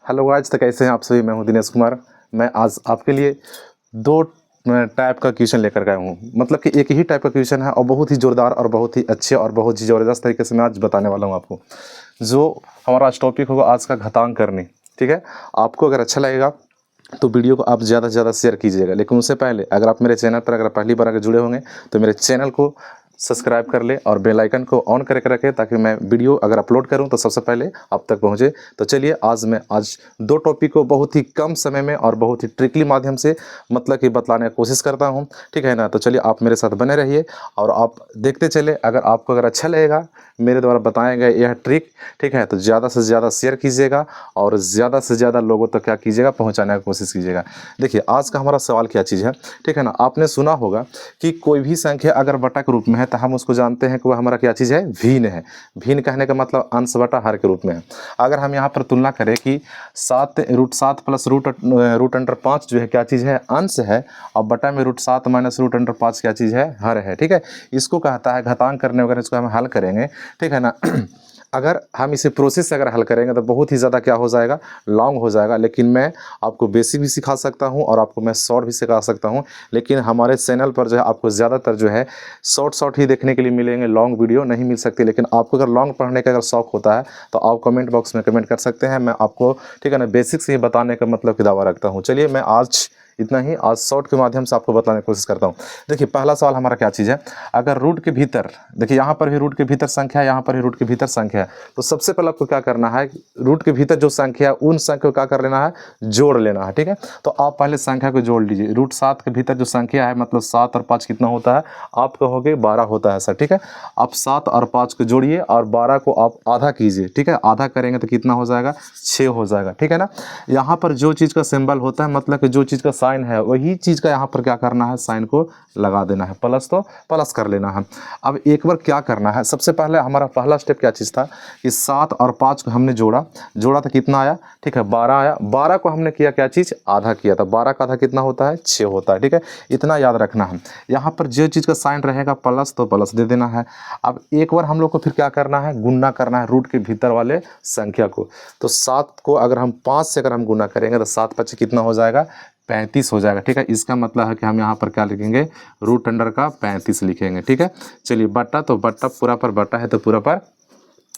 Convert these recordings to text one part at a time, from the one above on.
Hello guys, तो कैसे हैं आप सभी। मैं हूं दिनेश कुमार। मैं आज आपके लिए दो टाइप का क्वेश्चन लेकर के आया हूं। मतलब कि एक ही टाइप का क्वेश्चन है और बहुत ही ज़ोरदार और बहुत ही अच्छे और बहुत ही ज़बरदस्त तरीके से मैं आज बताने वाला हूं आपको। जो हमारा आज टॉपिक होगा आज का घातांक करनी। ठीक है, आपको अगर अच्छा लगेगा तो वीडियो को आप ज़्यादा से ज़्यादा शेयर कीजिएगा। लेकिन उससे पहले अगर आप मेरे चैनल पर अगर पहली बार अगर जुड़े होंगे तो मेरे चैनल को सब्सक्राइब कर ले और बेल आइकन को ऑन करके रखें ताकि मैं वीडियो अगर अपलोड करूं तो सबसे पहले आप तक पहुंचे। तो चलिए आज दो टॉपिक को बहुत ही कम समय में और बहुत ही ट्रिकली माध्यम से मतलब कि बतलाने की कोशिश करता हूं। ठीक है ना, तो चलिए आप मेरे साथ बने रहिए और आप देखते चले। अगर आपको अगर अच्छा लगेगा मेरे द्वारा बताए गए यह ट्रिक, ठीक है, तो ज़्यादा से ज़्यादा शेयर कीजिएगा और ज़्यादा से ज़्यादा लोगों तक क्या कीजिएगा, पहुँचाने की कोशिश कीजिएगा। देखिए आज का हमारा सवाल क्या चीज़ है। ठीक है ना, आपने सुना होगा कि कोई भी संख्या अगर बटा के रूप में है तो हम उसको जानते हैं कि वह हमारा क्या चीज़ है, भिन्न है। भिन्न कहने का मतलब अंश बटा हर के रूप में है। अगर हम यहाँ पर तुलना करें कि 7 प्लस रूट अंडर 5 जो है क्या चीज़ है, अंश है, और बटा में √7 माइनस रूट अंडर 5 क्या चीज़ है, हर है। ठीक है, इसको कहता है घातांक करने वगैरह। इसको हम हल करेंगे, ठीक है ना। अगर हम इसे प्रोसेस से अगर हल करेंगे तो बहुत ही ज़्यादा क्या हो जाएगा, लॉन्ग हो जाएगा। लेकिन मैं आपको बेसिक भी सिखा सकता हूं और आपको मैं शॉर्ट भी सिखा सकता हूं। लेकिन हमारे चैनल पर जो है आपको ज़्यादातर जो है शॉर्ट ही देखने के लिए मिलेंगे, लॉन्ग वीडियो नहीं मिल सकती। लेकिन आपको अगर लॉन्ग पढ़ने का अगर शौक होता है तो आप कमेंट बॉक्स में कमेंट कर सकते हैं। मैं आपको, ठीक है ना, बेसिक से ही बताने का मतलब कि दावा रखता हूँ। चलिए मैं आज इतना ही आज शॉर्ट के माध्यम से आपको बताने की कोशिश करता हूँ। देखिए पहला सवाल हमारा क्या चीज़ है। अगर रूट के भीतर, देखिए यहाँ पर भी रूट के भीतर संख्या है, यहाँ पर भी रूट के भीतर संख्या है। तो सबसे पहले आपको क्या करना है, रूट के भीतर जो संख्या है उन संख्या को क्या कर लेना है, जोड़ लेना है। ठीक है, तो आप पहले संख्या को जोड़ लीजिए। √7 के भीतर जो संख्या है मतलब 7 और 5 कितना होता है, आप कहोगे 12 होता है सर। ठीक है, आप 7 और 5 को जोड़िए और 12 को आप आधा कीजिए। ठीक है, आधा करेंगे तो कितना हो जाएगा, 6 हो जाएगा। ठीक है ना, यहाँ पर जो चीज़ का सिंबल होता है मतलब कि जो चीज़ का साइन है वही चीज़ का यहाँ पर क्या करना है, साइन को लगा देना है। प्लस तो प्लस कर लेना है। अब एक बार क्या करना है, सबसे पहले हमारा पहला स्टेप क्या चीज़ था कि 7 और 5 को हमने जोड़ा तो कितना आया, ठीक है, 12 आया। 12 को हमने किया क्या चीज़, आधा किया था। 12 का आधा कितना होता है, 6 होता है। ठीक है, इतना याद रखना है। यहाँ पर जो चीज़ का साइन रहेगा प्लस तो प्लस दे देना है। अब एक बार हम लोग को फिर क्या करना है, गुणा करना है रूट के भीतर वाले संख्या को। तो 7 को अगर हम 5 से अगर हम गुणा करेंगे तो 7 5 कितना हो जाएगा, 35 हो जाएगा। ठीक है, इसका मतलब है कि हम यहाँ पर क्या लिखेंगे, रूट अंडर का 35 लिखेंगे। ठीक है, चलिए बट्टा तो बट्टा पूरा पर बट्टा है तो पूरा पर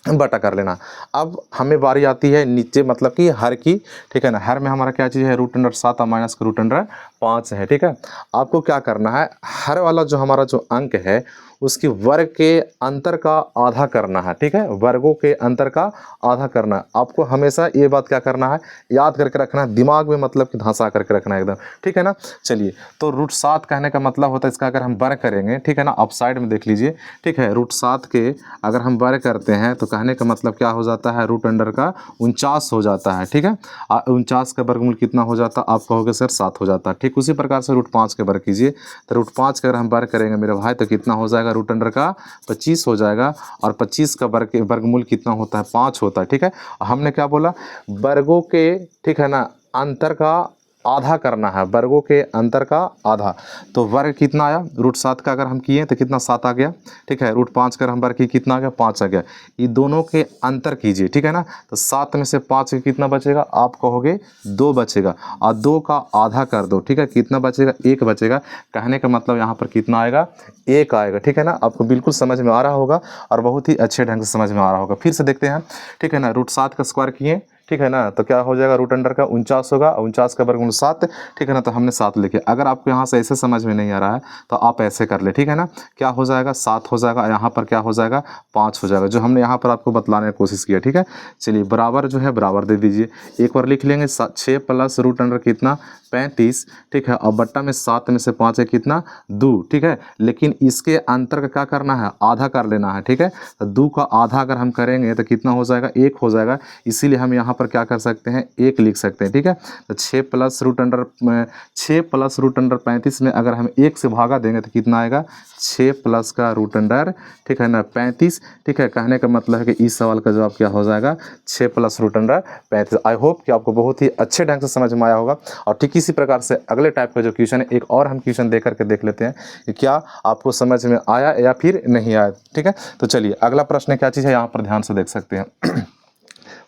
बटा कर लेना। अब हमें बारी आती है नीचे मतलब कि हर की। ठीक है ना, हर में हमारा क्या चीज़ है, √7 और माइनस का √5 है। ठीक है, आपको क्या करना है, हर वाला जो हमारा जो अंक है उसकी वर्ग के अंतर का आधा करना है। ठीक है, वर्गों के अंतर का आधा करना है। आपको हमेशा ये बात क्या करना है, याद करके रखना है, दिमाग में मतलब कि धंसा करके रखना है एकदम। ठीक है ना, चलिए तो √7 कहने का मतलब होता है इसका अगर हम वर्ग करेंगे, ठीक है ना, आप साइड में देख लीजिए। ठीक है, √7 के अगर हम वर्ग करते हैं तो कहने का मतलब क्या हो जाता है, रूट अंडर का 49 हो जाता है। ठीक है, 49 का वर्गमूल कितना हो जाता है, आप कहोगे सर 7 हो जाता है। ठीक उसी प्रकार से √5 के वर्ग कीजिए। तो √5 का अगर हम वर्ग करेंगे मेरे भाई तो कितना हो जाएगा, रूट अंडर का 25 हो जाएगा। और 25 का वर्गमूल कितना होता है, 5 होता है। ठीक है, हमने क्या बोला, वर्गों के, ठीक है ना, अंतर का आधा करना है, वर्गों के अंतर का आधा। तो वर्ग कितना आया, √7 का अगर हम किए तो कितना, 7 आ गया। ठीक है, √5 का हम वर्ग किए कितना आ गया, 5 आ गया। ये दोनों के अंतर कीजिए। ठीक है ना, तो 7 में से 5 कितना बचेगा, आप कहोगे 2 बचेगा। और 2 का आधा कर दो। ठीक है, कितना बचेगा, 1 बचेगा। कहने का मतलब यहाँ पर कितना आएगा, 1 आएगा। ठीक है ना, आपको बिल्कुल समझ में आ रहा होगा और बहुत ही अच्छे ढंग से समझ में आ रहा होगा। फिर से देखते हैं। ठीक है ना, √7 का स्क्वायर किए, ठीक है ना, तो क्या हो जाएगा, रूट अंडर का 49 होगा, 49 का वर्गमूल 7। ठीक है ना, तो हमने 7 लिखे। अगर आपको यहाँ से ऐसे समझ में नहीं आ रहा है तो आप ऐसे कर ले। ठीक है ना, क्या हो जाएगा, 7 हो जाएगा, यहाँ पर क्या हो जाएगा, 5 हो जाएगा, जो हमने यहाँ पर आपको बतलाने की कोशिश किया। ठीक है, चलिए बराबर जो है बराबर दे दीजिए। एक बार लिख लेंगे, 6 प्लस रूट अंडर कितना, 35। ठीक है, और बट्टा में 7 में से 5 है कितना, 2। ठीक है, लेकिन इसके अंतर का क्या करना है, आधा कर लेना है। ठीक है, तो 2 का आधा अगर हम करेंगे तो कितना हो जाएगा, 1 हो जाएगा। इसीलिए हम यहाँ पर क्या कर सकते हैं, 1 लिख सकते हैं। ठीक है, तो 6 प्लस रूट अंडर 35 में अगर हम 1 से भागा देंगे तो कितना आएगा, 6 प्लस का रूट अंडर, ठीक है ना, 35। ठीक है, कहने का मतलब है कि इस सवाल का जवाब क्या हो जाएगा, 6 plus root under 35। I hope कि आपको बहुत ही अच्छे ढंग से समझ में आया होगा। और ठीक इसी प्रकार से अगले टाइप का जो क्वेश्चन है, एक और हम क्वेश्चन दे करके देख लेते हैं कि क्या आपको समझ में आया या फिर नहीं आया। ठीक है, तो चलिए अगला प्रश्न क्या चीज़ है, यहाँ पर ध्यान से देख सकते हैं।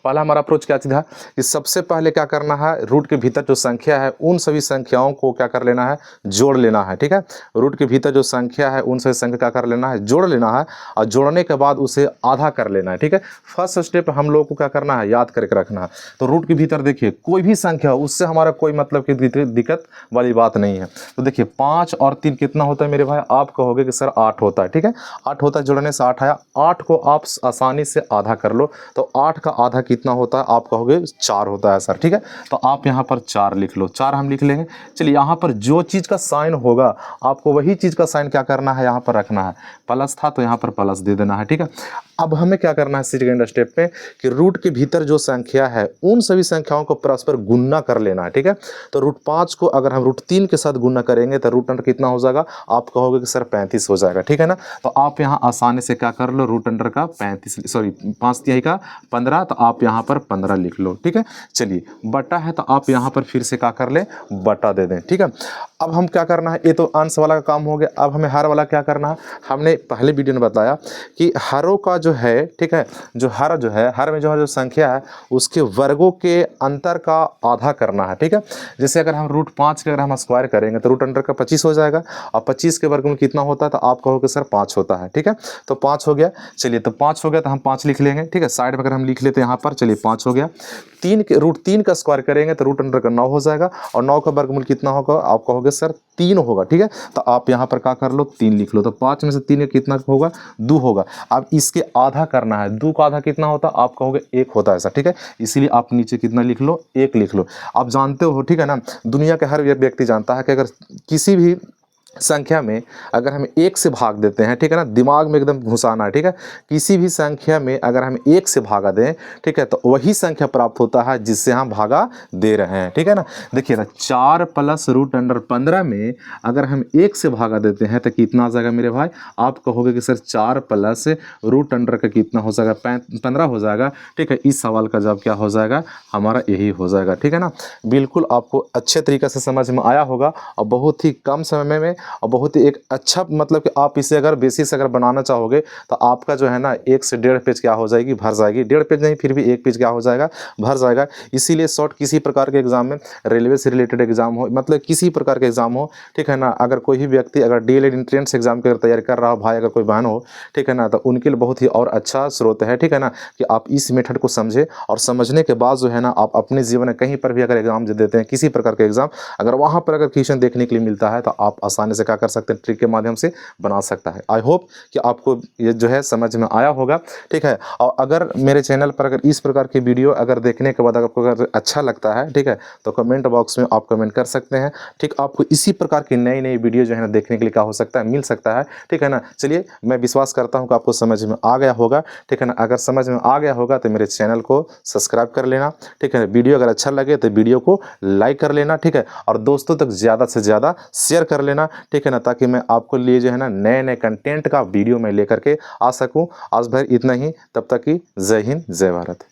पहला हमारा अप्रोच क्या था कि सबसे पहले क्या करना है, रूट के भीतर जो संख्या है उन सभी संख्याओं को क्या कर लेना है, जोड़ लेना है। ठीक है, रूट के भीतर जो संख्या है उन सभी संख्या क्या कर लेना है, जोड़ लेना है, और जोड़ने के बाद उसे आधा कर लेना है। ठीक है, फर्स्ट स्टेप हम लोग को क्या करना है, याद करके रखना है। तो रूट के भीतर देखिए कोई भी संख्या हो उससे हमारा कोई मतलब की दिक्कत वाली बात नहीं है। तो देखिए 5 और 3 कितना होता है मेरे भाई, आप कहोगे कि सर 8 होता है। ठीक है, 8 होता है, जोड़ने से 8 आया, 8 को आप आसानी से आधा कर लो, तो 8 का आधा कितना होता है, आप कहोगे 4 होता है सर। ठीक है, तो आप यहाँ पर 4 लिख लो, 4 हम लिख लेंगे। चलिए यहाँ पर जो चीज़ का साइन होगा आपको वही चीज़ का साइन क्या करना है, यहाँ पर रखना है। प्लस था तो यहाँ पर प्लस दे देना है। ठीक है, अब हमें क्या करना है सेकंड स्टेप पे कि रूट के भीतर जो संख्या है उन सभी संख्याओं को परस्पर गुणा कर लेना है। ठीक है, तो रूट 5 को अगर हम रूट 3 के साथ गुणा करेंगे तो रूट अंडर कितना हो जाएगा, आप कहोगे कि सर 35 हो जाएगा। ठीक है ना, तो आप यहाँ आसानी से क्या कर लो, रूट अंडर का 5 तिहाई का 15, तो आप यहाँ पर 15 लिख लो। ठीक है, चलिए बटा है तो आप यहाँ पर फिर से क्या कर ले, बटा दे दें। ठीक है, अब हम क्या करना है, ये तो अंश वाला का काम हो गया। अब हमें हर वाला क्या करना है, हमने पहले वीडियो में बताया कि हरों का जो है, ठीक है, जो हर में जो संख्या है उसके वर्गों के अंतर का आधा करना है। ठीक है, जैसे अगर हम रूट 5 के अगर हम स्क्वायर करेंगे तो रूट अंडर का 25 हो जाएगा, और 25 के वर्गमूल कितना होता है, तो आप कहोगे सर 5 होता है। ठीक है, तो 5 हो गया। चलिए तो 5 हो गया तो हम 5 लिख लेंगे। ठीक है, साइड में अगर हम लिख लेते हैं यहाँ पर, चलिए 5 हो गया। रूट 3 का स्क्वायर करेंगे तो रूट अंडर का 9 हो जाएगा, और 9 का वर्गमूल कितना होगा, आप कहोगे सर 3 होगा। ठीक है, तो आप यहाँ पर क्या कर लो, 3 लिख लो। तो 5 में से 3 कितना होगा, 2 होगा। अब इसके आधा करना है, 2 का आधा कितना होता है, आप कहोगे 1 होता है ऐसा। ठीक है, इसीलिए आप नीचे कितना लिख लो, 1 लिख लो। आप जानते हो, ठीक है ना, दुनिया के हर व्यक्ति जानता है कि अगर किसी भी संख्या में अगर हम 1 से भाग देते हैं, ठीक है ना, दिमाग में एकदम घुसाना है। ठीक है, किसी भी संख्या में अगर हम 1 से भागा दें, ठीक है, तो वही संख्या प्राप्त होता है जिससे हम भागा दे रहे हैं। ठीक है ना, देखिए ना, 4 प्लस रूट अंडर 15 में अगर हम 1 से भागा देते हैं तो कितना आ जाएगा मेरे भाई, आप कहोगे कि सर 4 प्लस रूट अंडर का कितना हो जाएगा, 15 हो जाएगा। ठीक है, इस सवाल का जवाब क्या हो जाएगा, हमारा यही हो जाएगा। ठीक है ना, बिल्कुल आपको अच्छे तरीके से समझ में आया होगा, और बहुत ही कम समय में और बहुत ही एक अच्छा, मतलब कि आप इसे अगर बेसिस अगर बनाना चाहोगे तो आपका जो है ना 1 से 1.5 पेज क्या हो जाएगी, भर जाएगी। 1.5 पेज नहीं, फिर भी 1 पेज क्या हो जाएगा, भर जाएगा। इसीलिए शॉर्ट किसी प्रकार के एग्जाम में, रेलवे से रिलेटेड एग्जाम हो, मतलब किसी प्रकार के एग्जाम हो, ठीक है ना, अगर कोई भी व्यक्ति अगर डीएलएड एंट्रेंस एग्जाम की तैयारी कर रहा हो, भाई अगर कोई बहन हो, ठीक है ना, तो उनके लिए बहुत ही और अच्छा स्रोत है। ठीक है ना, कि आप इस मेथड को समझे, और समझने के बाद जो है ना आप अपने जीवन में कहीं पर भी अगर एग्जाम देते हैं, किसी प्रकार के एग्जाम, अगर वहाँ पर अगर क्वेश्चन देखने के लिए मिलता है तो आप आसानी से क्या कर सकते हैं, ट्रिक के माध्यम से बना सकता है। आई होप कि आपको ये जो है समझ में आया होगा। ठीक है, और अगर मेरे चैनल पर अगर इस प्रकार की वीडियो अगर देखने के बाद आपको अगर अच्छा लगता है, ठीक है, तो कमेंट बॉक्स में आप कमेंट कर सकते हैं। ठीक, आपको इसी प्रकार की नई नई वीडियो जो है ना देखने के लिए क्या हो सकता है, मिल सकता है। ठीक है ना, चलिए मैं विश्वास करता हूँ कि आपको समझ में आ गया होगा। ठीक है ना, अगर समझ में आ गया होगा तो मेरे चैनल को सब्सक्राइब कर लेना। ठीक है, वीडियो अगर अच्छा लगे तो वीडियो को लाइक कर लेना। ठीक है, और दोस्तों तक ज़्यादा से ज़्यादा शेयर कर लेना। ठीक है ना, ताकि मैं आपको लिए जो है ना नए नए कंटेंट का वीडियो मैं लेकर के आ सकूं। आज भर इतना ही, तब तक की जय हिंद, जय भारत।